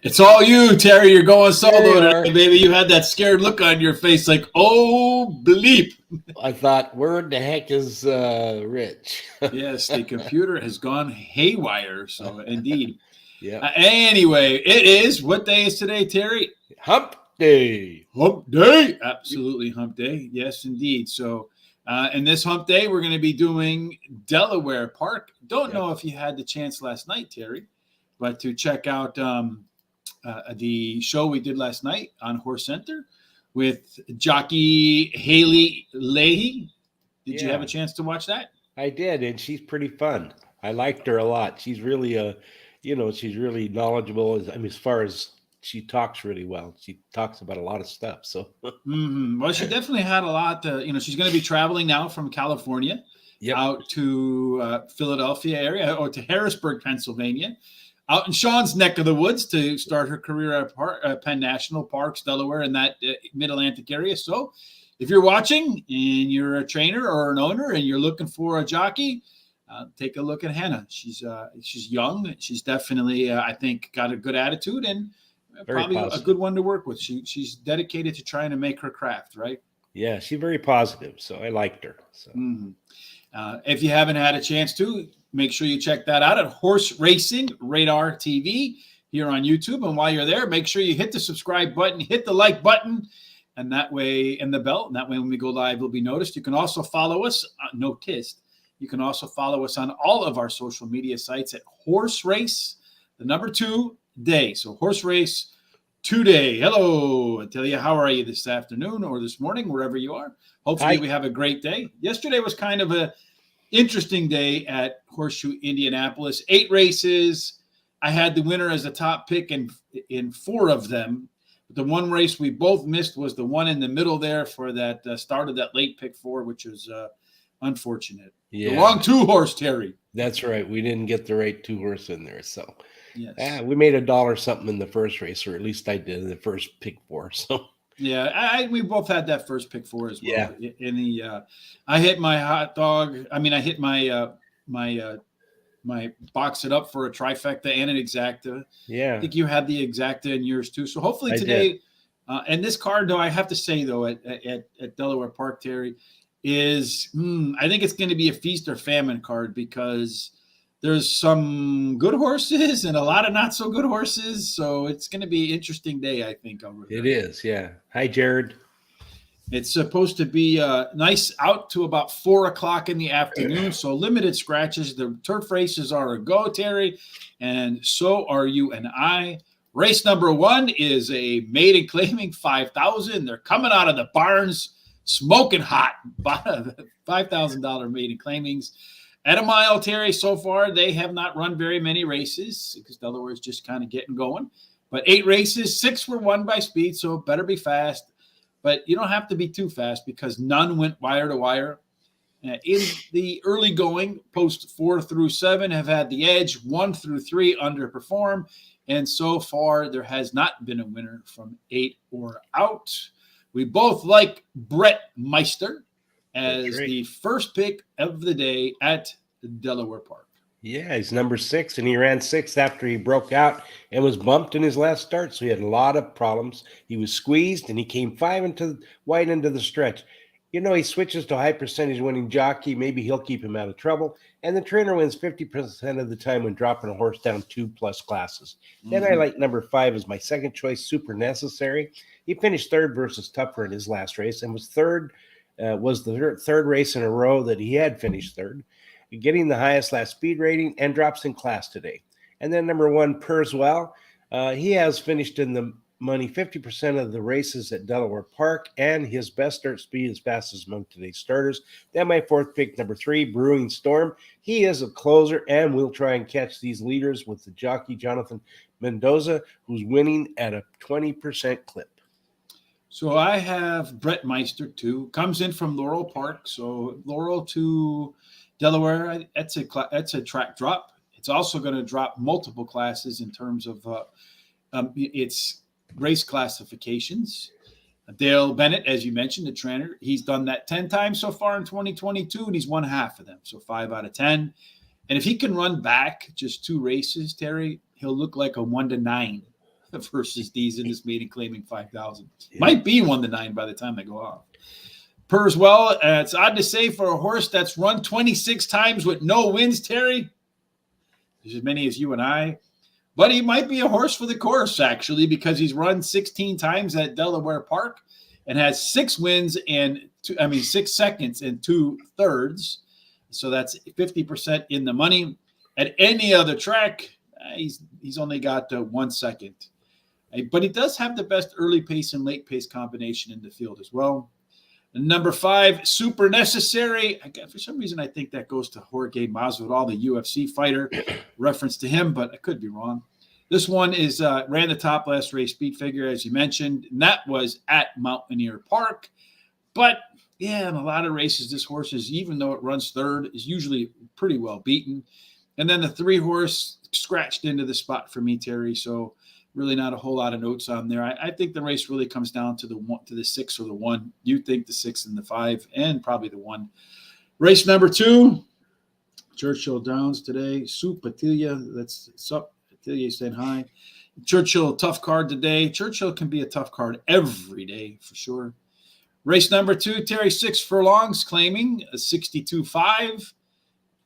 It's all you, Terry. You're going There solo you today, are. baby. You had that scared look on your face, like, oh, bleep. I thought, where the heck is Rich? Yes, the computer has gone haywire. So, indeed. Yep. Anyway, it is. What day is today, Terry? Hump day. Hump day. Absolutely, hump day. Yes, indeed. So, in this hump day, we're going to be doing Delaware Park. Don't Yep. know if you had the chance last night, Terry, but to check out the show we did last night on Horse Center with jockey Haley Leahy. Did you have a Yeah, chance to watch that? I did, and she's pretty fun. I liked her a lot. She's really she's really knowledgeable. I mean, as far as she talks really well. She talks about a lot of stuff. So, Well, she definitely had a lot. She's going to be traveling now from California yep, out to Philadelphia area or to Harrisburg, Pennsylvania, out in Sean's neck of the woods to start her career at Penn National Parks, Delaware, in that Mid-Atlantic area. So if you're watching and you're a trainer or an owner and you're looking for a jockey, take a look at Hannah. She's young. She's definitely, I think, got a good attitude and very probably a positive. good one to work with. She's dedicated to trying to make her craft, right? Yeah, she's very positive. So I liked her. So Mm-hmm. If you haven't had a chance to, make sure you check that out at Horse Racing Radar TV here on YouTube. And while you're there, make sure you hit the subscribe button, hit the like button, and that way, and the bell. And that way, when we go live, you'll be noticed. You can also follow us, noticed. You can also follow us on all of our social media sites at Horse Race, the number 2 day. So Horse Race today. Hello. I tell you, how are you this afternoon or this morning, wherever you are? Hopefully hi. we have a great day. Yesterday was kind of a interesting day at Horseshoe Indianapolis. 8 races. I had the winner as a top pick in 4 of them. The one race we both missed was the one in the middle there for that start of that late pick 4, which was unfortunate. The Yeah, wrong 2-horse, Terry. that's right. We didn't get the right 2 horse in there. So Yes. we made $1 something in the first race, or at least I did in the first pick 4. So Yeah, we both had that first pick 4 as well. yeah, In the I hit my hot dog. I mean, I hit my box it up for a trifecta and an exacta. I yeah, think you had the exacta in yours too. So hopefully I did. today, and this card though, I have to say though at Delaware Park, Terry, is I think it's going to be a feast or famine card because there's some good horses and a lot of not so good horses. So it's going to be an interesting day, I think, over It there. is. Yeah. Hi, Jared. It's supposed to be nice out to about 4 o'clock in the afternoon. So limited scratches. The turf races are a go, Terry, and so are you and I. Race number 1 is a maiden claiming 5,000. They're coming out of the barns, smoking hot. $5,000 maiden claimings. At a mile, Terry, so far, they have not run very many races because Delaware is just kind of getting going. But 8 races, 6 were won by speed, so better be fast. But you don't have to be too fast because none went wire to wire. In the early going, post 4 through 7 have had the edge, 1 through 3 underperform. And so far, there has not been a winner from 8 or out. We both like Brett Meister as Right. the first pick of the day at Delaware Park. Yeah, he's number 6, and he ran 6th after he broke out and was bumped in his last start. So he had a lot of problems. He was squeezed, and he came 5 wide into the stretch. He switches to high percentage winning jockey. Maybe he'll keep him out of trouble. And the trainer wins 50% of the time when dropping a horse down 2+ classes. Then I like number 5 as my second choice, Super Necessary. He finished 3rd versus Tupper in his last race and was the third race in a row that he had finished 3rd, getting the highest last speed rating and drops in class today. And then number 1, Perswell. He has finished in the money 50% of the races at Delaware Park, and his best start speed is fastest among today's starters. Then my 4th pick, number 3, Brewing Storm. He is a closer and will try and catch these leaders with the jockey Jonathan Mendoza, who's winning at a 20% clip. So I have Brett Meister too. Comes in from Laurel Park. So Laurel to Delaware, that's a track drop. It's also going to drop multiple classes in terms of its race classifications. Dale Bennett, as you mentioned, the trainer, he's done that 10 times so far in 2022, and he's won half of them, so 5 out of 10. And if he can run back just 2 races, Terry, he'll look like a 1-9 versus these in this maiden claiming 5,000. Yeah. Might be 1-9 by the time they go off. Per as well, it's odd to say for a horse that's run 26 times with no wins, Terry. There's as many as you and I. But he might be a horse for the course, actually, because he's run 16 times at Delaware Park and has 6 wins and 6 seconds and 2 thirds. So that's 50% in the money. At any other track, he's only got 1 second. But he does have the best early pace and late pace combination in the field as well. And number 5, Super Necessary. For some reason, I think that goes to Jorge Masvidal, the UFC fighter. Reference to him, but I could be wrong. This one is ran the top last race speed figure, as you mentioned, and that was at Mountaineer Park. But yeah, in a lot of races, this horse is, even though it runs third, is usually pretty well beaten. And then the 3 horse scratched into the spot for me, Terry. So really not a whole lot of notes on there. I think the race really comes down to the 6 or the 1. You think the 6 and the 5, and probably the 1. Race number 2, Churchill Downs today. Sue Patilia, that's sup. Patilia saying hi. Churchill, tough card today. Churchill can be a tough card every day for sure. Race number 2, Terry, 6 furlongs, claiming a 62.5.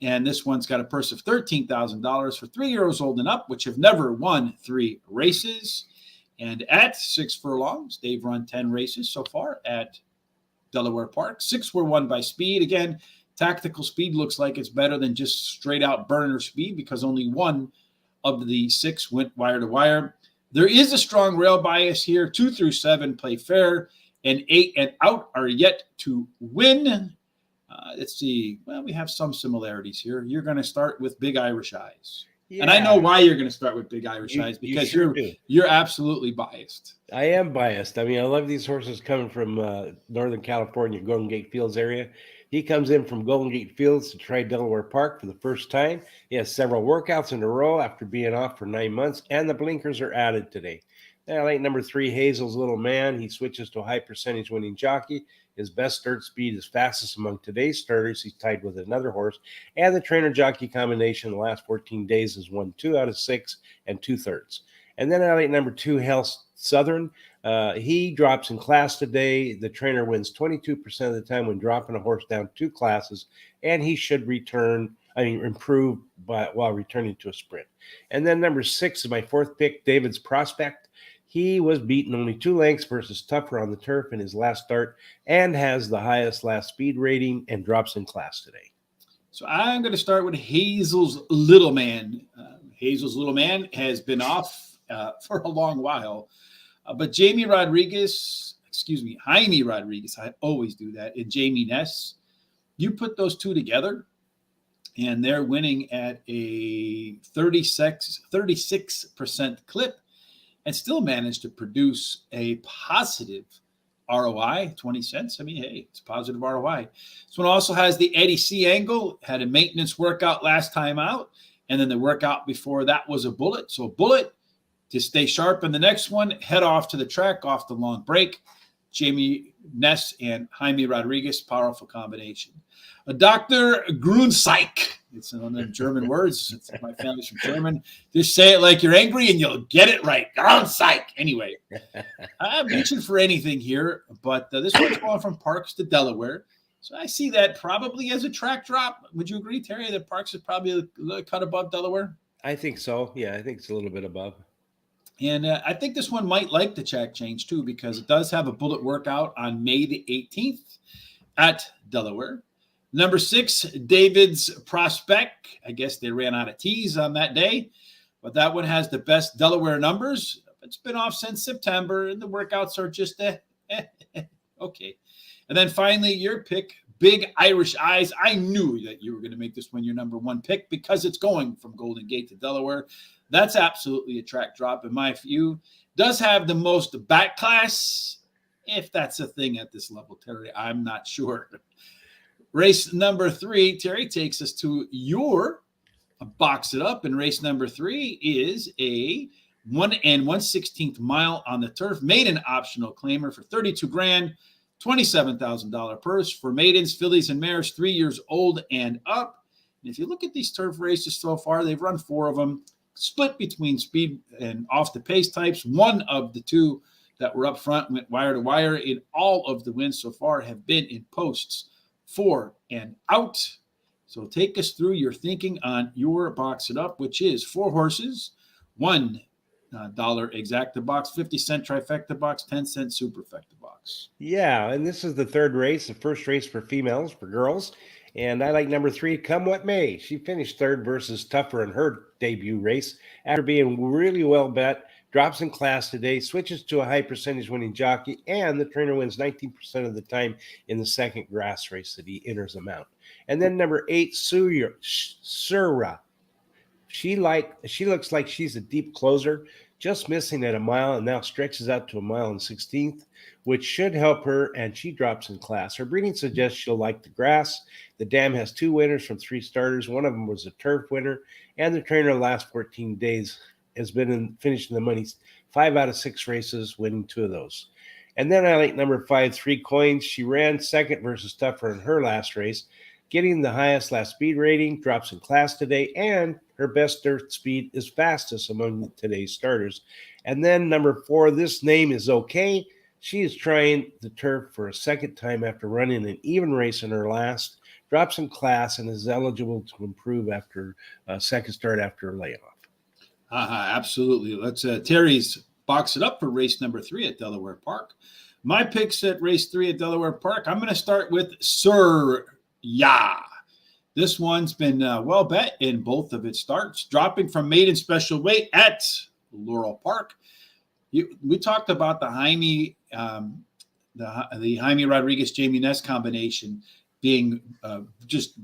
And this one's got a purse of $13,000 for 3 years old and up, which have never won 3 races. And at 6 furlongs, they've run 10 races so far at Delaware Park. 6 were won by speed. Again, tactical speed looks like it's better than just straight out burner speed because only 1 of the 6 went wire to wire. There is a strong rail bias here. 2 through 7 play fair, and 8 and out are yet to win. Let's see. Well, we have some similarities here. You're going to start with Big Irish Eyes. Yeah. And I know why you're going to start with Big Irish Eyes, because you're absolutely biased. I am biased. I mean, I love these horses coming from Northern California, Golden Gate Fields area. He comes in from Golden Gate Fields to try Delaware Park for the first time. He has several workouts in a row after being off for 9 months, and the blinkers are added today. Now, late number 3, Hazel's Little Man. He switches to a high percentage winning jockey. His best start speed is fastest among today's starters. He's tied with another horse. And the trainer-jockey combination in the last 14 days has won 2 out of 6 and 2 thirds. And then at late number 2, Hell Southern. He drops in class today. The trainer wins 22% of the time when dropping a horse down 2 classes. And he should improve while returning to a sprint. And then number 6 is my 4th pick, David's Prospect. He was beaten only 2 lengths versus tougher on the turf in his last start and has the highest last speed rating and drops in class today. So I'm going to start with Hazel's Little Man. Hazel's Little Man has been off for a long while. But Jaime Rodriguez, I always do that, and Jamie Ness, you put those 2 together, and they're winning at a 36% clip, and still managed to produce a positive ROI, 20 cents. I mean, hey, it's positive ROI. This one also has the Eddie C angle, had a maintenance workout last time out, and then the workout before that was a bullet. So a bullet to stay sharp in the next one, head off to the track, off the long break. Jamie Ness and Jaime Rodriguez, powerful combination. Dr. Grunzeig. It's one of the German words. My family's from German. Just say it like you're angry and you'll get it right. Grunzeig. Anyway, I'm reaching for anything here, but this one's going from Parks to Delaware. So I see that probably as a track drop. Would you agree, Terry, that Parks is probably a little cut above Delaware? I think so. Yeah, I think it's a little bit above. And I think this one might like the track change too, because it does have a bullet workout on May the 18th at Delaware. Number 6, David's Prospect. I guess they ran out of tees on that day, but that one has the best Delaware numbers. It's been off since September, and the workouts are just okay. And then finally, your pick, Big Irish Eyes. I knew that you were going to make this one your number 1 pick because it's going from Golden Gate to Delaware. That's absolutely a track drop in my view. Does have the most back class, if that's a thing at this level, Terry. I'm not sure. Race number 3, Terry, takes us to your box it up. And race number 3 is a 1 1/16 mile on the turf, maiden optional claimer for 32 grand, $27,000 purse for maidens, fillies, and mares 3 years old and up. And if you look at these turf races so far, they've run 4 of them. split between speed and off the pace types. One of the two that were up front went wire to wire. In all of the wins so far have been in posts 4 and out. So take us through your thinking on your box it up, which is 4 horses, $1 exacta box, 50-cent trifecta box, 10-cent superfecta box. Yeah, and this is the third race, the first race for females, for girls. And I like number 3, Come What May. She finished third versus Tougher in her debut race after being really well bet. Drops in class today, switches to a high percentage winning jockey, and the trainer wins 19% of the time in the second grass race that he enters the mount. And then number 8, Sura. She looks like she's a deep closer, just missing at a mile, and now stretches out to a mile and 16th, which should help her, and she drops in class. Her breeding suggests she'll like the grass. The dam has 2 winners from 3 starters. One of them was a turf winner, and the trainer the last 14 days has been finishing the money 5 out of 6 races, winning 2 of those. And then I like number 5, 3 Coins. She ran second versus Tougher in her last race, getting the highest last speed rating, drops in class today, and her best dirt speed is fastest among today's starters. And then number 4, This Name Is Okay. She is trying the turf for a second time after running an even race in her last, drops in class, and is eligible to improve after a second start after a layoff. Absolutely. Let's Terry's box it up for race number 3 at Delaware Park. My picks at race 3 at Delaware Park. I'm going to start with Sir Ya. This one's been well bet in both of its starts, dropping from maiden special weight at Laurel Park. We talked about the Jaime Rodriguez Jamie Ness combination being just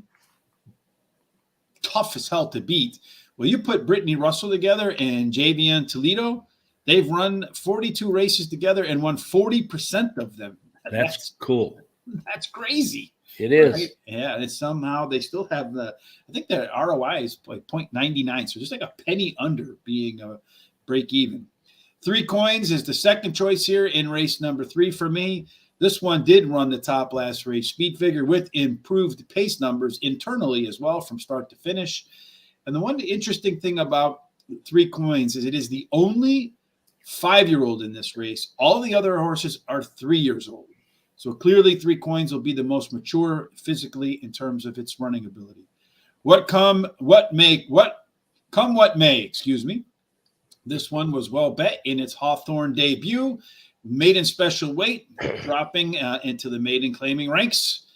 tough as hell to beat. Well, you put Brittany Russell together and Javian Toledo, they've run 42 races together and won 40% of them. That's cool. That's crazy. It is. Right? Yeah, and somehow they still have I think their ROI is like 0.99, so just like a penny under being a break even. 3 Coins is the second choice here in race number 3 for me. This one did run the top last race, speed figure with improved pace numbers internally as well from start to finish. And the one interesting thing about 3 Coins is it is the only 5-year-old in this race. All the other horses are 3 years old. So clearly 3 Coins will be the most mature physically in terms of its running ability. Come what may, excuse me. This one was well bet in its Hawthorne debut. Maiden special weight, dropping into the maiden claiming ranks.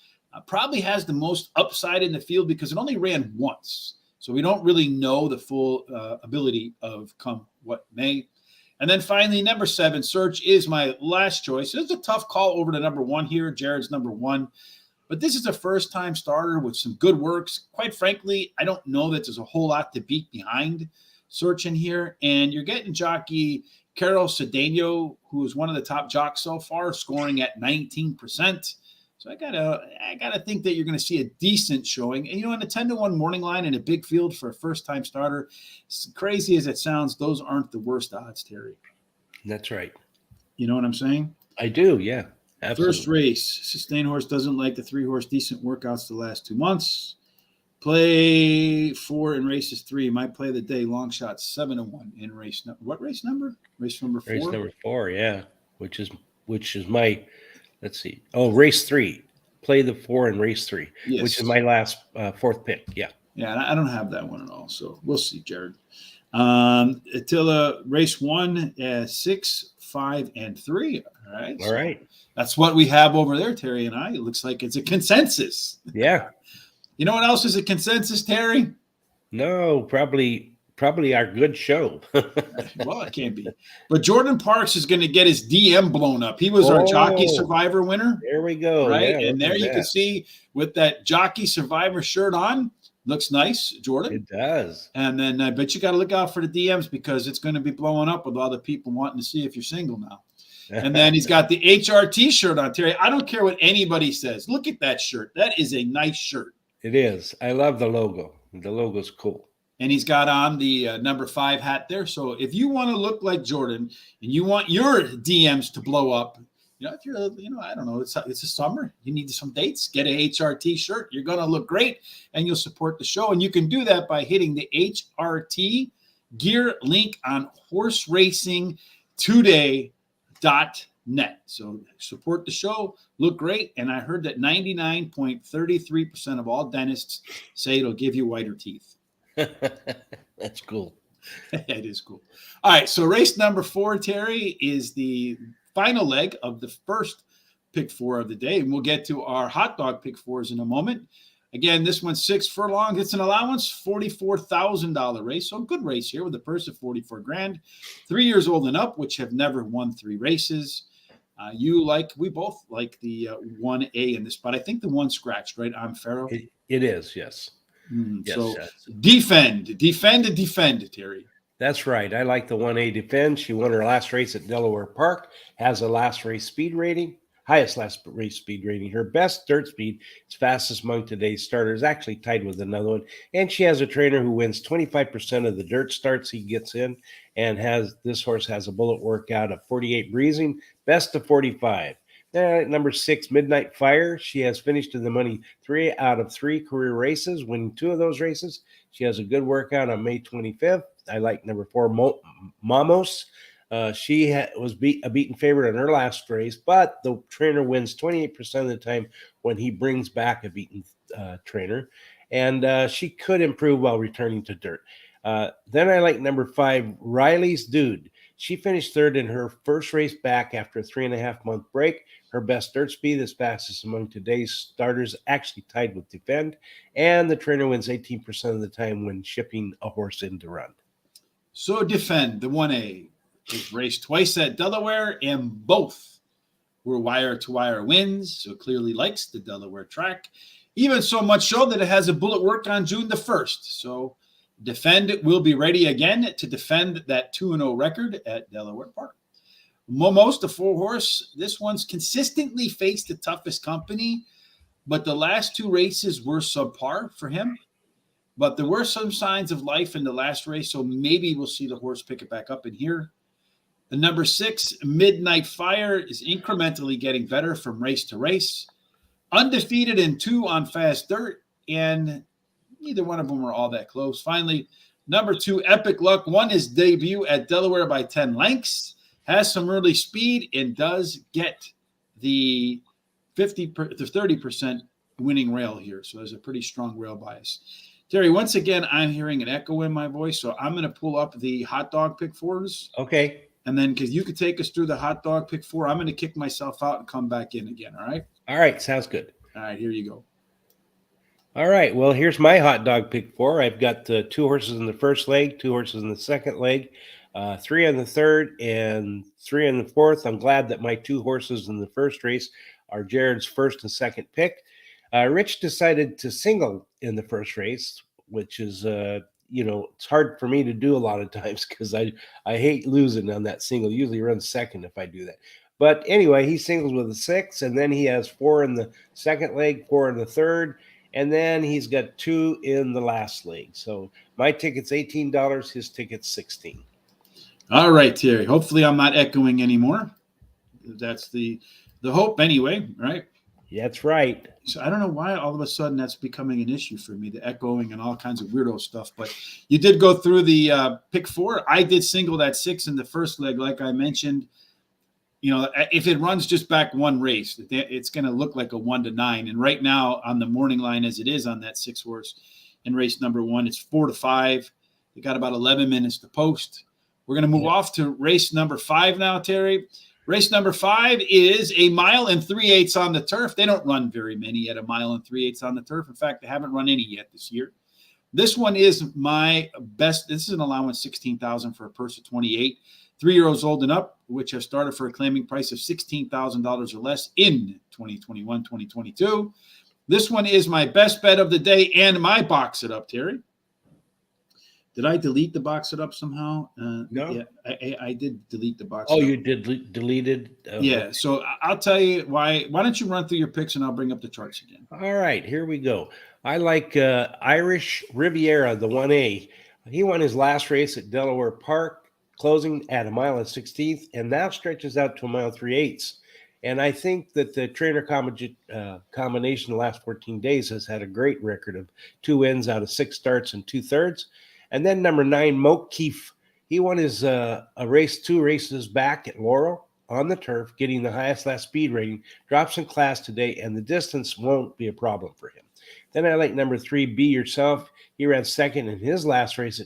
Probably has the most upside in the field because it only ran once. So we don't really know the full ability of Come What May. And then finally, number 7, Search is my last choice. It's a tough call over to number 1 here. Jared's number 1. But this is a first-time starter with some good works. Quite frankly, I don't know that there's a whole lot to beat behind Search in here. And you're getting jockey Carol Cedeno, who is one of the top jocks so far, scoring at 19%. So I gotta think that you're going to see a decent showing. And, in a 10-1 morning line in a big field for a first-time starter, as crazy as it sounds, those aren't the worst odds, Terry. That's right. You know what I'm saying? I do, yeah. Absolutely. First race, Sustain Horse doesn't like the 3-horse decent workouts the last 2 months. Play 4 in races 3. Might play the day long shot 7-1 in race. What race number? Race number 4. Race number 4, yeah. Which is my. Let's see. Oh, race 3. Play the 4 in race 3, yes. Which is my last 4th pick. Yeah. Yeah, I don't have that one at all. So we'll see, Jared. Attila, race 1, 6, 5, and 3. All right. All right. That's what we have over there, Terry and I. It looks like it's a consensus. Yeah. You know what else is a consensus, Terry? No, probably our good show. Well, it can't be. But Jordan Parks is going to get his DM blown up. He was our Jockey Survivor winner. There we go. Right? Yeah, and there you can see with that Jockey Survivor shirt on. Looks nice, Jordan. It does. And then I bet you got to look out for the DMs because it's going to be blowing up with all the people wanting to see if you're single now. And then he's got the HRT shirt on, Terry. I don't care what anybody says. Look at that shirt. That is a nice shirt. It is. I love the logo. The logo's cool. And he's got on the number 5 hat there. So if you want to look like Jordan and you want your DMs to blow up, if you're, I don't know, it's a summer. You need some dates. Get a HRT shirt. You're going to look great and you'll support the show. And you can do that by hitting the HRT gear link on horseracingtoday.net. So support the show, look great. And I heard that 99.33% of all dentists say it'll give you whiter teeth. That's cool. It is cool. All right, so race number 4, Terry, is the final leg of the first pick 4 of the day. And we'll get to our hot dog pick 4s in a moment. Again, this one's 6 furlongs. It's an allowance, $44,000 race. So a good race here with a purse of 44 grand. 3 years old and up, which have never won 3 races. We both like the 1A in this, but I think the one scratched, right? On Pharaoh. It is, yes. Yes. So defend, Terry. That's right. I like the 1A Defend. She won her last race at Delaware Park, has a last race speed rating, highest last race speed rating. Her best dirt speed is fastest among today's starters, actually tied with another one. And she has a trainer who wins 25% of the dirt starts he gets in, and this horse has a bullet workout of 48 breezing, best of 45. Number 6, Midnight Fire. She has finished in the money 3 out of 3 career races, winning 2 of those races. She has a good workout on May 25th. I like number 4, Mamos. She was a beaten favorite in her last race, but the trainer wins 28% of the time when he brings back a beaten trainer. And she could improve while returning to dirt. Then I like number 5, Riley's Dude. She finished 3rd in her first race back after a 3.5-month break. Her best dirt speed is fastest among today's starters, actually tied with Defend. And the trainer wins 18% of the time when shipping a horse in to run. So Defend, the 1A, is raced twice at Delaware, and both were wire-to-wire wins, so clearly likes the Delaware track. Even so much so that it has a bullet work on June the 1st. So Defend will be ready again to defend that 2-0 record at Delaware Park. Momos, the 4-horse, this one's consistently faced the toughest company, but the last 2 races were subpar for him. But there were some signs of life in the last race, so maybe we'll see the horse pick it back up in here. The number 6, Midnight Fire, is incrementally getting better from race to race. Undefeated in 2 on fast dirt, and neither one of them were all that close. Finally, number 2, Epic Luck, won his debut at Delaware by 10 lengths, has some early speed, and does get the 30% winning rail here. So there's a pretty strong rail bias. Terry, once again, I'm hearing an echo in my voice, so I'm going to pull up the hot dog pick 4s. Okay. And then, because you could take us through the hot dog pick 4, I'm going to kick myself out and come back in again, all right? All right, sounds good. All right, here you go. All right, well, here's my hot dog pick 4. I've got 2 horses in the first leg, 2 horses in the second leg, 3 on the third, and 3 on the fourth. I'm glad that my 2 horses in the first race are Jared's first and second pick. Rich decided to single in the first race, which is, it's hard for me to do a lot of times because I hate losing on that single. Usually run second if I do that. But anyway, he singles with a 6, and then he has 4 in the second leg, 4 in the third, and then he's got 2 in the last leg. So my ticket's $18, his ticket's $16. All right, Terry. Hopefully I'm not echoing anymore. That's the hope anyway, right? That's right. So I don't know why all of a sudden that's becoming an issue for me, the echoing and all kinds of weirdo stuff. But you did go through the pick 4. I did single that 6 in the first leg, like I mentioned. If it runs just back 1 race, it's going to look like a 1-9. And right now on the morning line, as it is on that 6 horse in race number 1, it's 4-5. You got about 11 minutes to post. We're going to move off to race number 5 now, Terry. Race number 5 is a 1 3/8 on the turf. They don't run very many at a 1 3/8 on the turf. In fact, they haven't run any yet this year. This one is my best. This is an allowance, $16,000 for a purse of 28. 3-year-olds old and up, which have started for a claiming price of $16,000 or less in 2021, 2022. This one is my best bet of the day and my box it up, Terry. Did I delete the box it up somehow? No. Yeah, I did delete the box. Oh, you did deleted? Yeah, so I'll tell you why. Why don't you run through your picks and I'll bring up the charts again. All right, here we go. I like Irish Riviera, the 1A. He won his last race at Delaware Park, closing at 1 16th, and now stretches out to 1 3/8. And I think that the trainer combination the last 14 days has had a great record of 2 wins out of 6 starts and 2/3. And then number 9, Mo Keefe. He won his 2 races back at Laurel on the turf, getting the highest last speed rating. Drops in class today, and the distance won't be a problem for him. Then I like number 3, Be Yourself. He ran second in his last race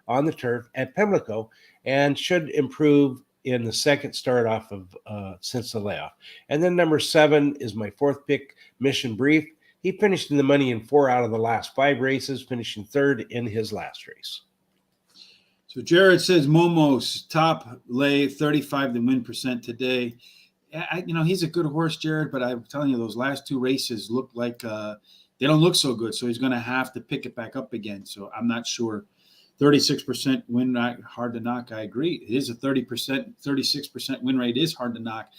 on the turf at Pimlico, and should improve in the second start off of since the layoff. And then number 7 is my 4th pick, Mission Brief. He finished in the money in 4 out of the last 5 races, finishing 3rd in his last race. So Jared says Momos top lay 35 to win percent today. He's a good horse, Jared, but I'm telling you, those last 2 races look like they don't look so good. So he's going to have to pick it back up again. So I'm not sure. 36% win rate, hard to knock. I agree. It is a 36% win rate is hard to knock.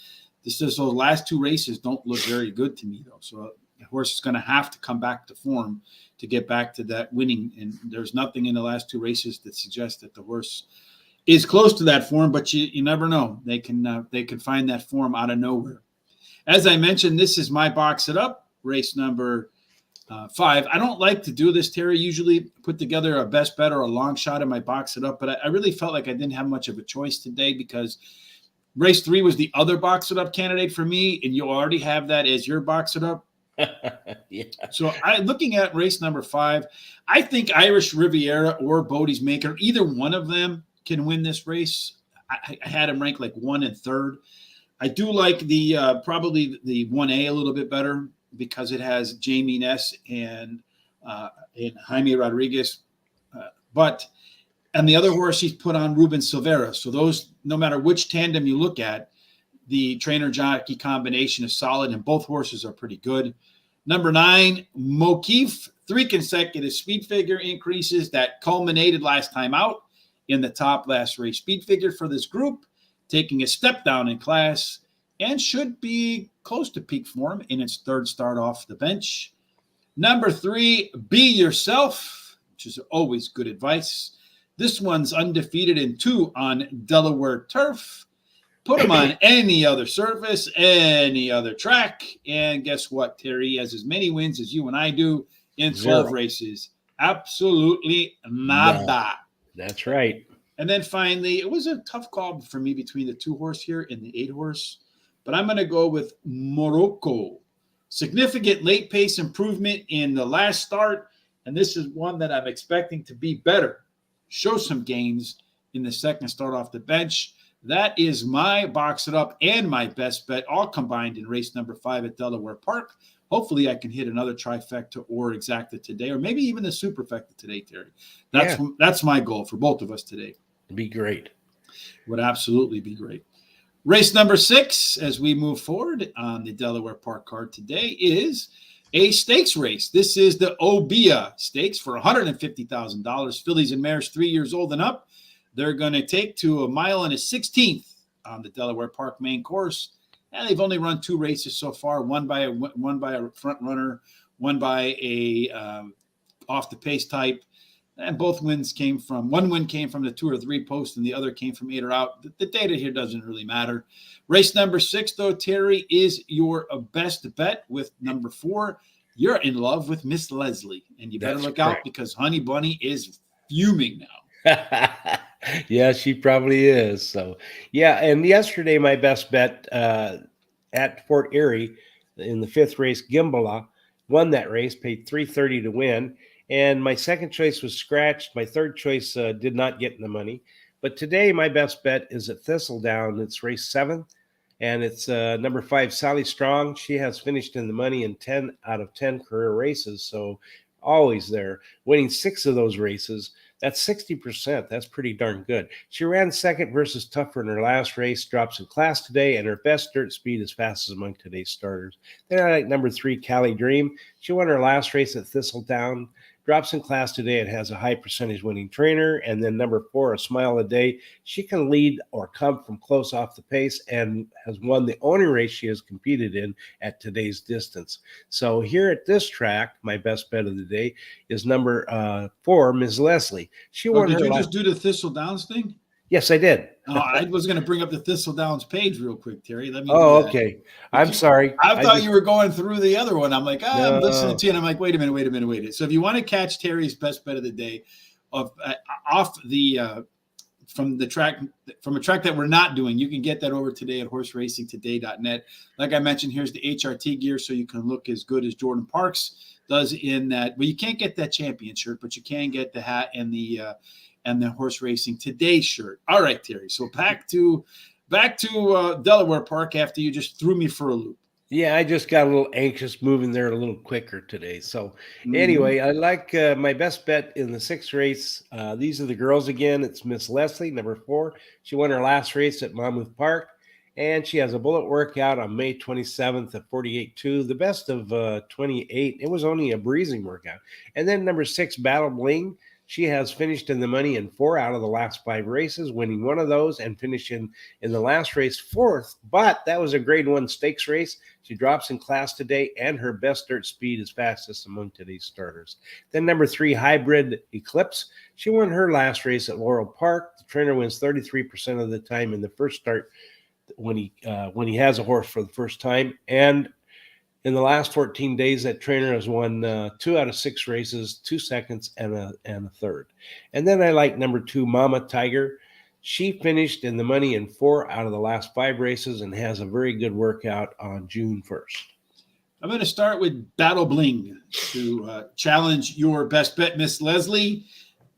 Those last 2 races don't look very good to me, though. So the horse is going to have to come back to form to get back to that winning. And there's nothing in the last 2 races that suggests that the horse is close to that form, but you never know. They can find that form out of nowhere. As I mentioned, this is my box it up race number 5. I don't like to do this, Terry. Usually put together a best bet or a long shot in my box it up, but I really felt like I didn't have much of a choice today because race 3 was the other box it up candidate for me, and you already have that as your box it up. Yeah. So looking at race number 5, I think Irish Riviera or Bodie's Maker, either one of them can win this race. I had him ranked like 1 and 3rd. I do like the probably the 1A a little bit better, because it has Jamie Ness and Jaime Rodriguez. And the other horse he's put on Ruben Silvera. So those, no matter which tandem you look at, the trainer-jockey combination is solid, and both horses are pretty good. Number 9, Mo Keefe, 3 consecutive speed figure increases that culminated last time out in the top last race speed figure for this group, taking a step down in class, and should be close to peak form in its 3rd start off the bench. Number 3, Be Yourself, which is always good advice. This one's undefeated in 2 on Delaware turf. Put him on any other surface, any other track, and guess what, Terry? He has as many wins as you and I do in 12 0 races. Absolutely nada. No, that's right. And then finally, it was a tough call for me between the 2 horse here and the 8 horse. But I'm going to go with Morocco. Significant late pace improvement in the last start. And this is one that I'm expecting to be better. Show some gains in the second start off the bench. That is my box it up and my best bet, all combined in race number 5 at Delaware Park. Hopefully I can hit another trifecta or exacta today, or maybe even the superfecta today, Terry. That's my goal for both of us today. It'd be great. Would absolutely be great. Race number 6, as we move forward on the Delaware Park card today, is a stakes race. This is the Obia Stakes for $150,000. Fillies and mares 3 years old and up. They're going to take to 1 mile and a 16th on the Delaware Park main course. And they've only run 2 races so far, one by a front runner, one by a off the pace type. And both wins came from, one win came from the 2 or 3 post, and the other came from 8 or out. The data here doesn't really matter. Race number 6, though, Terry, is your best bet with number 4. You're in love with Miss Leslie, and you better look out because Honey Bunny is fuming now. Yeah, she probably is. So, yeah, and yesterday my best bet at Fort Erie in the 5th race, Gimbala, won that race, paid $330 to win. And my second choice was scratched. My third choice did not get in the money. But today, my best bet is at Thistledown. It's race 7, and it's number 5, Sally Strong. She has finished in the money in 10 out of 10 career races, so always there, winning 6 of those races. That's 60%. That's pretty darn good. She ran second versus Tougher in her last race, drops in class today, and her best dirt speed is fastest among today's starters. Then I like number 3, Cali Dream. She won her last race at Thistledown, drops in class today. It has a high percentage winning trainer. And then number 4, A Smile a Day. She can lead or come from close off the pace and has won the only race she has competed in at today's distance. So here at this track, my best bet of the day is number 4, Ms. Leslie. She won. Did you just do the Thistledowns thing? Yes, I did. I was going to bring up the Thistledowns page real quick, Terry. Let me. Okay. I'm sorry. I thought you were going through the other one. I'm like, I'm listening to you, and I'm like, wait a minute. So if you want to catch Terry's best bet of the day, of off the from a track that we're not doing. You can get that over today at horseracingtoday.net. Like I mentioned, here's the HRT gear, so you can look as good as Jordan Parks does in that. Well, you can't get that champion shirt, but you can get the hat and the Horse Racing Today shirt. All right, Terry. So back to Delaware Park after you just threw me for a loop. Yeah, I just got a little anxious moving there a little quicker today. So anyway, I like my best bet in the 6th race. These are the girls again. It's Miss Leslie, number 4. She won her last race at Monmouth Park, and she has a bullet workout on May 27th at 48.2, the best of 28. It was only a breezing workout. And then number 6, Battle Bling. She has finished in the money in 4 out of the last 5 races, winning one of those and finishing in the last race 4th. But that was a grade 1 stakes race. She drops in class today, and her best dirt speed is fastest among today's starters. Then number 3, Hybrid Eclipse. She won her last race at Laurel Park. The trainer wins 33% of the time in the first start when he has a horse for the first time. And in the last 14 days, that trainer has won 2 out of 6 races, 2 seconds, and a third. And then I like number 2, Mama Tiger. She finished in the money in 4 out of the last 5 races and has a very good workout on June 1st. I'm going to start with Battle Bling to challenge your best bet. Miss Leslie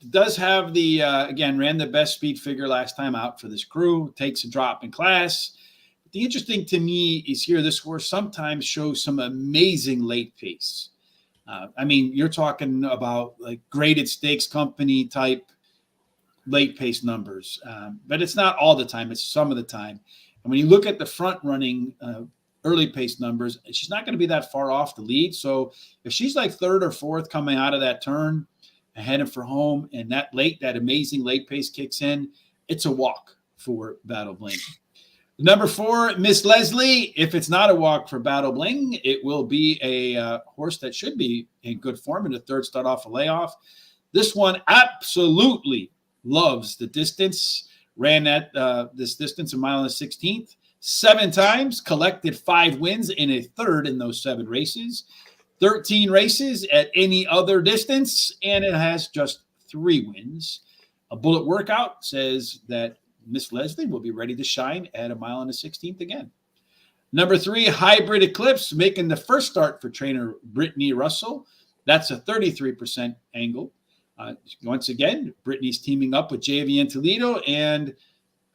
does have again, ran the best speed figure last time out for this crew, takes a drop in class. The interesting to me is here, this horse sometimes shows some amazing late pace. I mean, you're talking about like graded stakes company type late pace numbers, but it's not all the time. It's some of the time. And when you look at the front running early pace numbers, she's not going to be that far off the lead. So if she's like 3rd or 4th coming out of that turn, heading for home, and that amazing late pace kicks in, it's a walk for Battle Bling. Number 4, Miss Leslie. If it's not a walk for Battle Bling, it will be a horse that should be in good form in the 3rd start off a layoff. This one absolutely loves the distance. Ran at this distance, 1 mile and 1/16, 7 times, collected 5 wins in a third in those 7 races. 13 races at any other distance, and it has just 3 wins. A bullet workout says that Miss Leslie will be ready to shine at 1 mile and 1/16 again. Number 3, Hybrid Eclipse, making the first start for trainer Brittany Russell. That's a 33% angle. Once again, Brittany's teaming up with JVN Toledo, and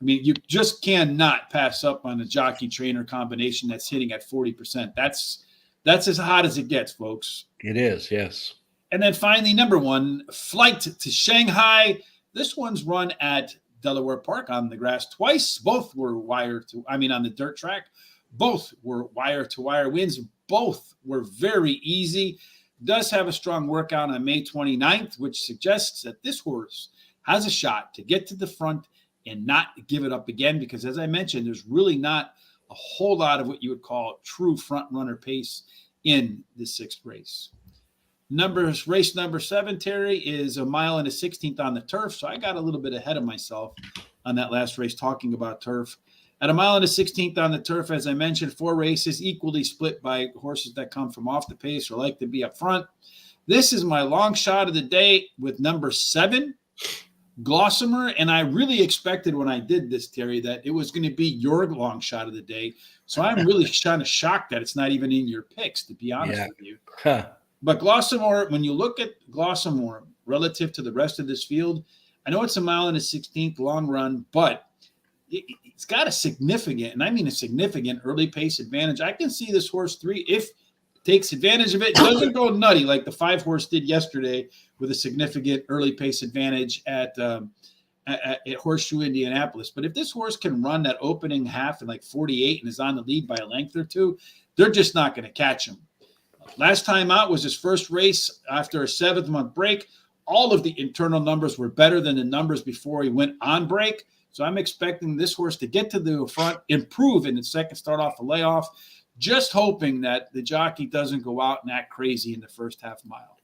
I mean, you just cannot pass up on a jockey trainer combination that's hitting at 40%. That's as hot as it gets, folks. It is, yes. And then finally, number 1, Flight to Shanghai. This one's run at Delaware Park on the grass twice. Both were on the dirt track. Both were wire-to-wire wins. Both were very easy. Does have a strong workout on May 29th, which suggests that this horse has a shot to get to the front and not give it up again, because as I mentioned, there's really not a whole lot of what you would call true front runner pace in the 6th race. Race number 7, Terry, is 1 mile and 1/16 on the turf. So I got a little bit ahead of myself on that last race talking about turf. At 1 mile and 1/16 on the turf, as I mentioned, 4 races equally split by horses that come from off the pace or like to be up front. This is my long shot of the day with number 7, Glossamer. And I really expected when I did this, Terry, that it was going to be your long shot of the day. So I'm really kind of shocked that it's not even in your picks, to be honest with you. But Glossamer, when you look at Glossamer relative to the rest of this field, I know it's 1 mile and 1/16 long run, but it's got a significant, and I mean a significant early pace advantage. I can see this horse 3, if takes advantage of it, doesn't go nutty like the 5 horse did yesterday with a significant early pace advantage at Horseshoe Indianapolis. But if this horse can run that opening half in like 48 and is on the lead by a length or 2, they're just not going to catch him. Last time out was his first race after a 7th-month break. All of the internal numbers were better than the numbers before he went on break. So I'm expecting this horse to get to the front, improve in the 2nd start off a layoff, just hoping that the jockey doesn't go out and act crazy in the first half mile.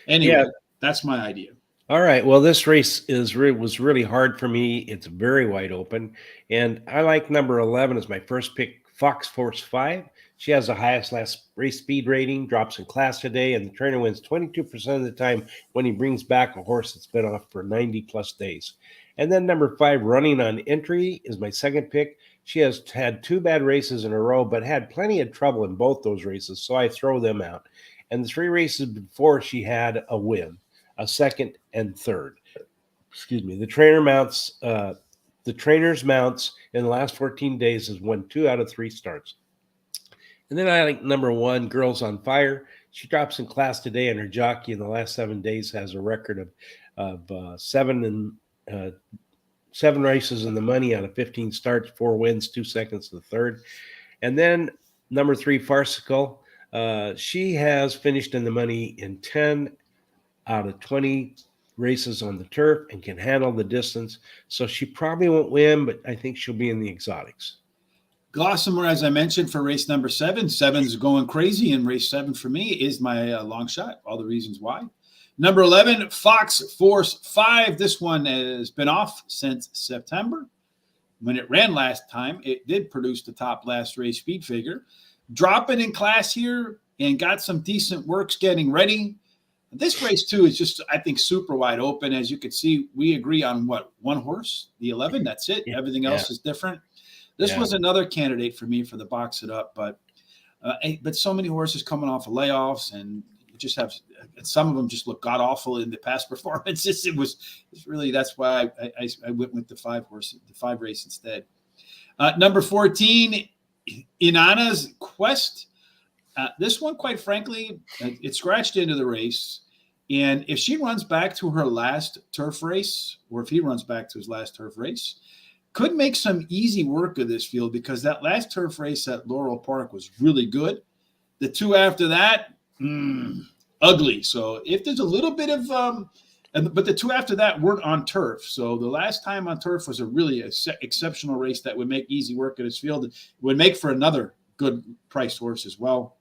Anyway, that's my idea. All right. Well, this race was really hard for me. It's very wide open. And I like number 11 as my first pick, Fox Force 5. She has the highest last race speed rating, drops in class today, and the trainer wins 22% of the time when he brings back a horse that's been off for 90 plus days. And then number 5, Running on Entry, is my second pick. She has had 2 bad races in a row, but had plenty of trouble in both those races, so I throw them out. And the 3 races before, she had a win, a second and third. Excuse me. The trainer's mounts in the last 14 days has won 2 out of 3 starts. And then I like number 1, Girls on Fire. She drops in class today, and her jockey in the last 7 days has a record of 7 races in the money out of 15 starts, 4 wins, 2 seconds to the third. And then number 3, Farcical. She has finished in the money in 10 out of 20 races on the turf and can handle the distance. So she probably won't win, but I think she'll be in the exotics. Gossamer, as I mentioned, for race number 7. 7's going crazy, and race 7 for me is my long shot. All the reasons why. Number 11, Fox Force 5. This one has been off since September. When it ran last time, it did produce the top last race speed figure. Dropping in class here and got some decent works getting ready. This race, too, is just, I think, super wide open. As you can see, we agree on what? 1 horse, the 11. That's it. Yeah. Everything else is different. This was another candidate for me for the box it up, but so many horses coming off of layoffs, and you just have some of them just look god awful in the past performances. It's really, that's why I went with the 5 race instead. Number 14, Inanna's Quest. This one, quite frankly, it scratched into the race. And if she runs back to her last turf race, or if he runs back to his last turf race, could make some easy work of this field, because that last turf race at Laurel Park was really good. The 2 after that, ugly. So if there's a little bit of but the 2 after that weren't on turf. So the last time on turf was a really exceptional race that would make easy work of this field. It would make for another good priced horse as well.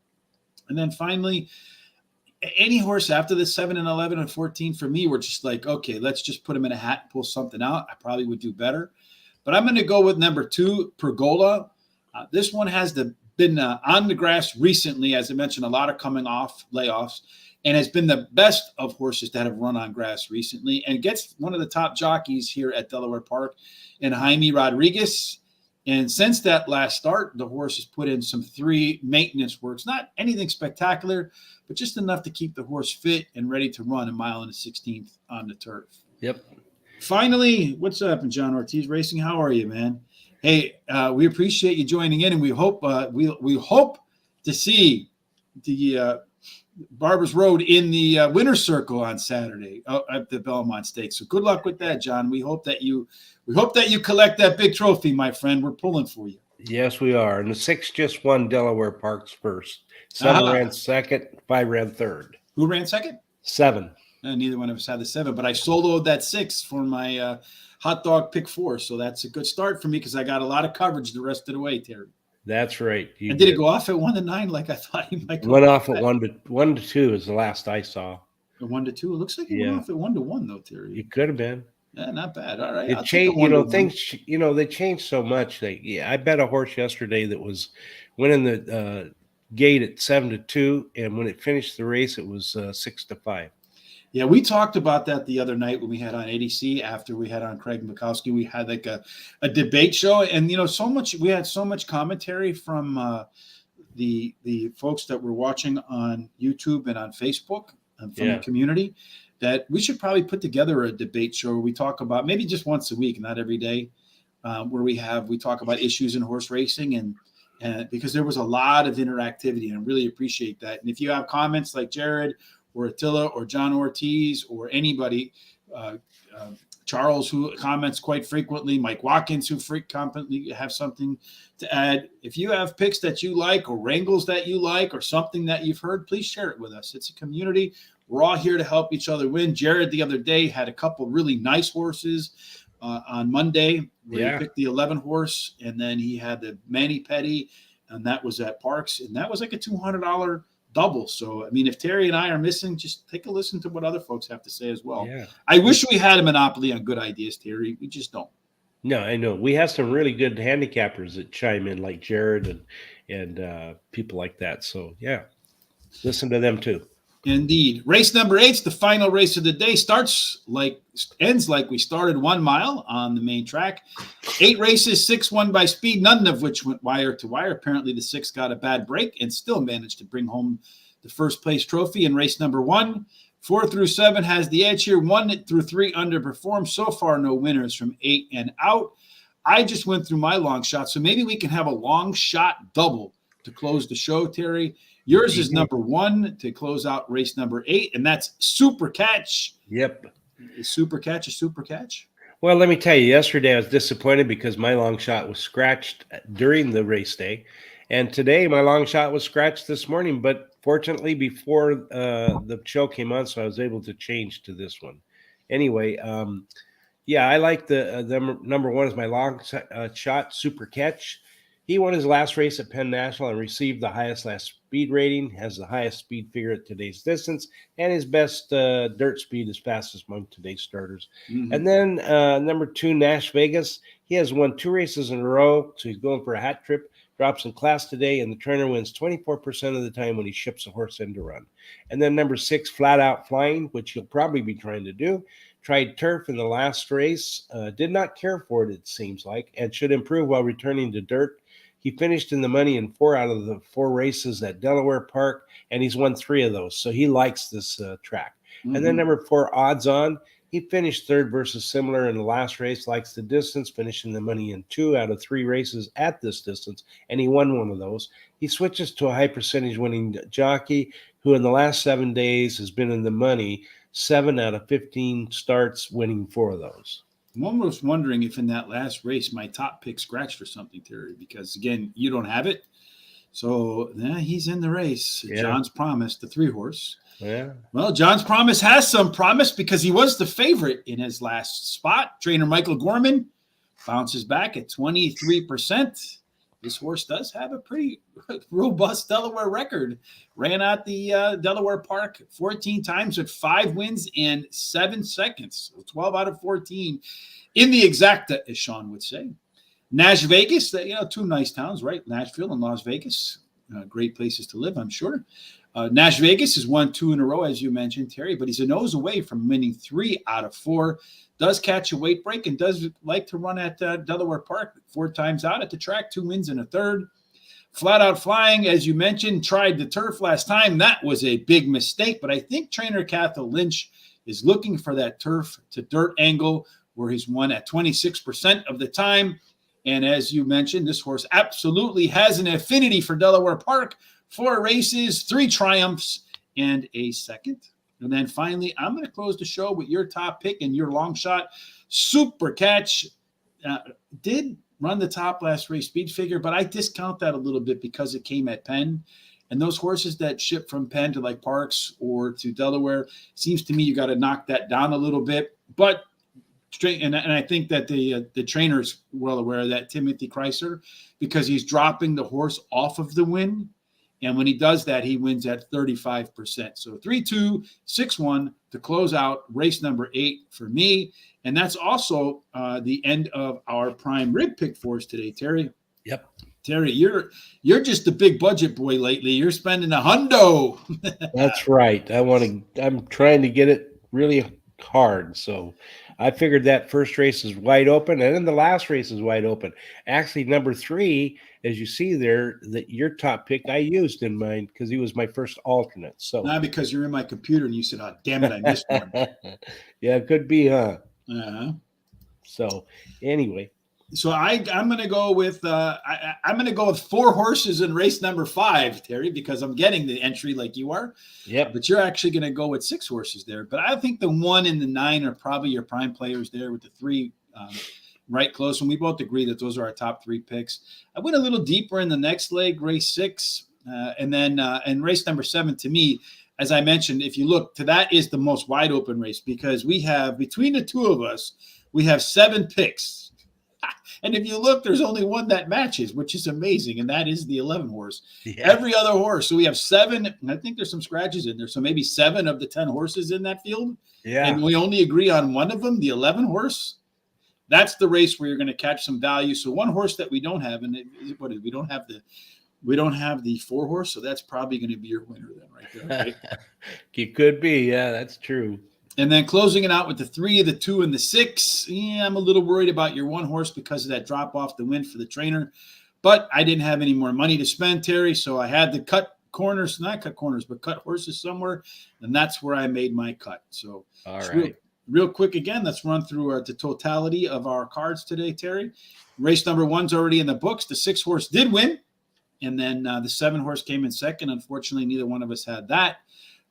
And then finally, any horse after the 7 and 11 and 14 for me were just like, okay, let's just put them in a hat and pull something out. I probably would do better. But I'm going to go with number 2, Pergola. This one has been on the grass recently, as I mentioned, a lot of coming off layoffs, and has been the best of horses that have run on grass recently, and gets one of the top jockeys here at Delaware Park in Jaime Rodriguez. And since that last start, the horse has put in some 3 maintenance works, not anything spectacular, but just enough to keep the horse fit and ready to run a mile and a 16th on the turf. Yep. Finally, what's up, John Ortiz Racing? How are you, man? Hey, we appreciate you joining in, and we hope we hope to see the Barbers Road in the winner's circle on Saturday at the Belmont Stakes. So good luck with that, John. We hope that you collect that big trophy, my friend. We're pulling for you. Yes, we are. And the 6 just won Delaware Park's first. 7 ran second. 5 ran third. Who ran second? 7. Neither one of us had the 7, but I soloed that 6 for my hot dog pick 4. So that's a good start for me, because I got a lot of coverage the rest of the way, Terry. That's right. And did it go off at 1-9 like I thought he might go? Went off at 1-2 is the last I saw. 1-2. It looks like it went off at 1-1 though, Terry. It could have been. Yeah, not bad. All right. It changed. Things. They changed so much. I bet a horse yesterday that went in the gate at 7-2, and when it finished the race, it was 6-5. Yeah, we talked about that the other night when we had on ADC after we had on Craig Mikowski. We had like a debate show, and we had so much commentary from the folks that were watching on YouTube and on Facebook and from the community, that we should probably put together a debate show where we talk about, maybe just once a week, not every day, where we talk about issues in horse racing, and because there was a lot of interactivity, and I really appreciate that. And if you have comments like Jared or Attila or John Ortiz or anybody, Charles, who comments quite frequently, Mike Watkins, who frequently have something to add. If you have picks that you like, or wrangles that you like, or something that you've heard, please share it with us. It's a community. We're all here to help each other win. Jared the other day had a couple really nice horses on Monday, where he picked the 11 horse, and then he had the Manny Petty, and that was at Parks, and that was like a $200 double. So, I mean, if Terry and I are missing, just take a listen to what other folks have to say as well. Yeah. I wish we had a monopoly on good ideas, Terry. We just don't. No, I know. We have some really good handicappers that chime in, like Jared and people like that. So yeah, listen to them too. Indeed. Race number 8's the final race of the day. Ends like we started, 1 mile on the main track. 8 races, 6 won by speed, none of which went wire to wire. Apparently the 6 got a bad break and still managed to bring home the first place trophy in race number 1. 4 through 7 has the edge here. 1 through 3 underperformed. So far, no winners from 8 and out. I just went through my long shot, so maybe we can have a long shot double to close the show, Terry. Yours is number 1 to close out race number 8, and that's Super Catch. Yep. Is Super Catch a super catch? Well, let me tell you, yesterday I was disappointed because my long shot was scratched during the race day. And today my long shot was scratched this morning, but fortunately before the show came on, so I was able to change to this one. Anyway, yeah, I like the number 1 is my long shot, Super Catch. He won his last race at Penn National and received the highest last speed rating, has the highest speed figure at today's distance, and his best dirt speed is fastest among today's starters. Mm-hmm. And then number 2, Nash Vegas. He has won 2 races in a row, so he's going for a hat trip. Drops in class today, and the trainer wins 24% of the time when he ships a horse in to run. And then number 6, Flat Out Flying, which he'll probably be trying to do. Tried turf in the last race, did not care for it seems like, and should improve while returning to dirt. He finished in the money in 4 out of the 4 races at Delaware Park, and he's won 3 of those, so he likes this track. Mm-hmm. And then number 4, Odds On. He finished 3rd versus similar in the last race, likes the distance, finishing the money in 2 out of 3 races at this distance, and he won 1 of those. He switches to a high percentage winning jockey who in the last 7 days has been in the money, 7 out of 15 starts, winning 4 of those. I'm almost wondering if in that last race my top pick scratched or something, Terry, because, again, you don't have it. So he's in the race. Yeah. John's Promise, the 3-horse. Yeah. Well, John's Promise has some promise because he was the favorite in his last spot. Trainer Michael Gorman bounces back at 23%. This horse does have a pretty robust Delaware record. Ran out the Delaware Park 14 times with 5 wins and 7 seconds. So 12 out of 14 in the exacta, as Sean would say. Nash Vegas, 2 nice towns, right? Nashville and Las Vegas. Great places to live, I'm sure. Nash Vegas has won 2 in a row, as you mentioned, Terry, but he's a nose away from winning 3 out of 4. Does catch a weight break and does like to run at Delaware Park 4 times out at the track, 2 wins and a 3rd. Flat Out Flying, as you mentioned, tried the turf last time. That was a big mistake, but I think trainer Cathal Lynch is looking for that turf to dirt angle where he's won at 26% of the time. And as you mentioned, this horse absolutely has an affinity for Delaware Park. 4 races, 3 triumphs, and a 2nd. And then finally, I'm going to close the show with your top pick and your long shot. Super Catch did run the top last race speed figure, but I discount that a little bit because it came at Penn. And those horses that ship from Penn to like Parks or to Delaware, seems to me you got to knock that down a little bit. But and I think that the trainer's well aware of that, Timothy Chrysler, because he's dropping the horse off of the win. And when he does that, he wins at 35%. So 3-2, 6-1 to close out race number 8 for me. And that's also the end of our prime rib pick for us today, Terry. Yep. Terry, you're just a big budget boy lately. You're spending a hundo. That's right. I'm trying to get it really hard. So I figured that first race is wide open, and then the last race is wide open. Actually, number 3, as you see there, that your top pick I used in mine because he was my first alternate. So not because you're in my computer and you said, "Oh, damn it, I missed one." Yeah, it could be, huh? Uh-huh. So anyway. So I'm going to go with I'm going to go with 4 horses in race number 5, Terry, because I'm getting the entry like you are. Yep. But you're actually going to go with 6 horses there. But I think the 1 and the 9 are probably your prime players there, with the 3 right close. And we both agree that those are our top 3 picks. I went a little deeper in the next leg, race 6, and then and race number 7 to me. As I mentioned, if you look to that is the most wide open race because we have between the 2 of us, we have 7 picks. And if you look, there's only one that matches, which is amazing, and that is the 11 horse. Yeah. Every other horse. So we have 7. I think there's some scratches in there. So maybe 7 of the 10 horses in that field. Yeah. And we only agree on one of them, the 11 horse. that's the race where you're going to catch some value. So one horse that we don't have, and we don't have the 4 horse, so that's probably going to be your winner then, right there. Right? It could be, yeah, that's true. And then closing it out with the 3, the 2, and the 6. Yeah, I'm a little worried about your 1 horse because of that drop off the win for the trainer. But I didn't have any more money to spend, Terry, so I had to cut horses somewhere, and that's where I made my cut. So, all right. Real quick again, let's run through the totality of our cards today, Terry. Race number 1's already in the books. The 6 horse did win, and then the 7 horse came in second. Unfortunately, neither one of us had that.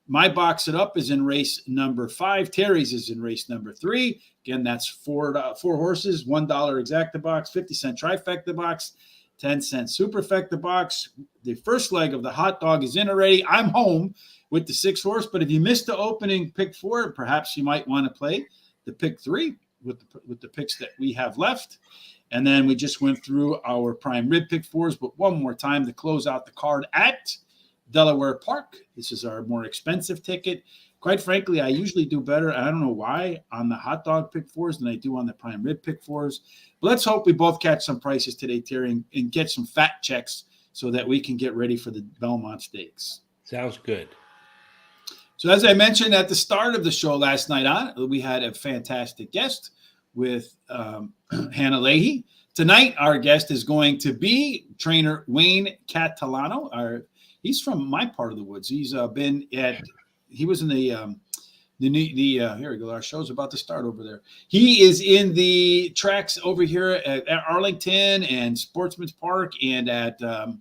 My box it up is in race number 5. Terry's is in race number 3. Again, that's 4 horses, $1 exacta box, 50-cent trifecta box, 10-cent superfecta box. The first leg of the hot dog is in already. I'm home with the 6 horse, but if you missed the opening pick 4, perhaps you might want to play the pick 3 with the picks that we have left. And then we just went through our prime rib pick 4s, but one more time to close out the card at Delaware Park. This is our more expensive ticket. Quite frankly, I usually do better, I don't know why, on the hot dog pick 4s than I do on the prime rib pick 4s. But let's hope we both catch some prices today, Terry, and get some fat checks so that we can get ready for the Belmont Stakes. Sounds good. So as I mentioned at the start of the show last night we had a fantastic guest with Hannah Leahy. Tonight, our guest is going to be trainer Wayne Catalano. He's from my part of the woods. He was in here we go. Our show's about to start over there. He is in the tracks over here at Arlington and Sportsman's Park and at what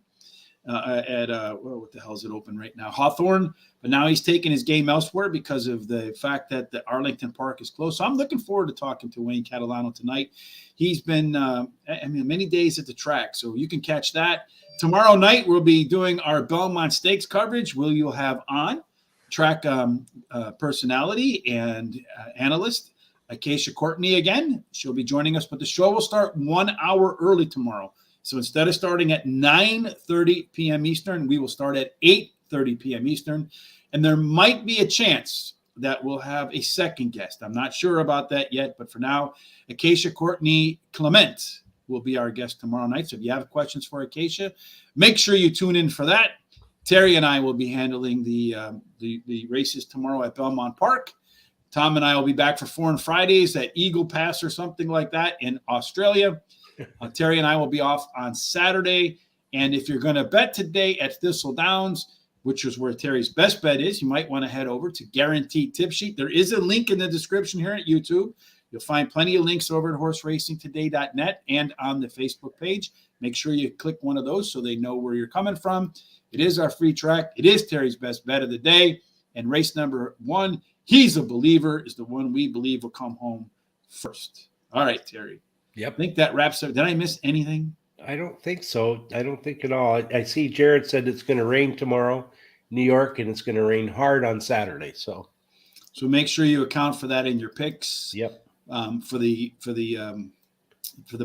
the hell is it open right now? Hawthorne. But now he's taking his game elsewhere because of the fact that the Arlington Park is closed. So I'm looking forward to talking to Wayne Catalano tonight. He's been, many days at the track, so you can catch that. Tomorrow night, we'll be doing our Belmont Stakes coverage. You'll have on track personality and analyst, Acacia Courtney again. She'll be joining us, but the show will start 1 hour early tomorrow. So instead of starting at 9:30 p.m. Eastern, we will start at 8:30 p.m. Eastern. And there might be a chance that we'll have a second guest. I'm not sure about that yet, but for now, Acacia Courtney Clement will be our guest tomorrow night. So if you have questions for Acacia, make sure you tune in for that. Terry and I will be handling the races tomorrow at Belmont Park. Tom and I will be back for Foreign Fridays at Eagle Pass or something like that in Australia. Terry and I will be off on Saturday. And if you're going to bet today at Thistledowns, which is where Terry's best bet is, you might want to head over to Guaranteed Tip Sheet. There is a link in the description here at YouTube. You'll find plenty of links over at horseracingtoday.net and on the Facebook page. Make sure you click one of those so they know where you're coming from. It is our free track. It is Terry's best bet of the day. And race number 1, He's a Believer, is the one we believe will come home first. All right, Terry. Yep. I think that wraps up. Did I miss anything? I don't think so. I don't think at all. I see Jared said it's going to rain tomorrow, New York, and it's going to rain hard on Saturday. So make sure you account for that in your picks. Yep. For the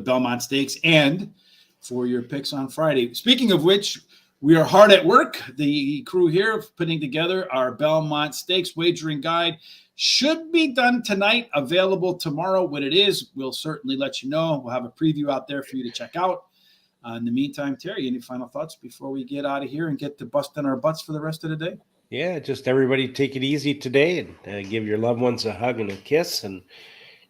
Belmont Stakes and for your picks on Friday. Speaking of which, we are hard at work. The crew here putting together our Belmont Stakes wagering guide. Should be done tonight, available tomorrow. When it is, we'll certainly let you know. We'll have a preview out there for you to check out. In the meantime, Terry, any final thoughts before we get out of here and get to busting our butts for the rest of the day? Yeah, just everybody take it easy today and give your loved ones a hug and a kiss. And,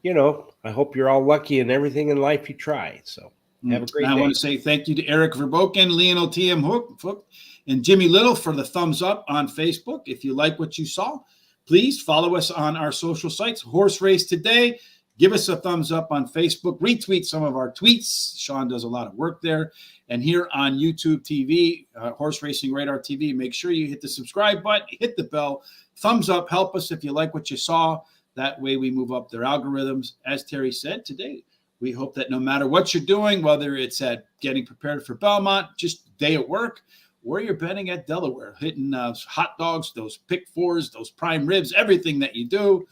I hope you're all lucky in everything in life you try. So have a great day. I want to say thank you to Eric Verboken, Lionel T.M. Hook, and Jimmy Little for the thumbs up on Facebook. If you like what you saw, please follow us on our social sites, Horse Race Today. Give us a thumbs up on Facebook. Retweet some of our tweets. Sean does a lot of work there. And here on YouTube TV, Horse Racing Radar TV, make sure you hit the subscribe button, hit the bell, thumbs up. Help us if you like what you saw. That way we move up their algorithms. As Terry said today, we hope that no matter what you're doing, whether it's at getting prepared for Belmont, just day at work, or you're betting at Delaware, hitting hot dogs, those pick 4s, those prime ribs, everything that you do.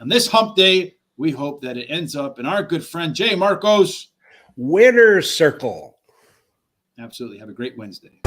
On this hump day, we hope that it ends up in our good friend Jay Marco's winner's circle. Absolutely. Have a great Wednesday.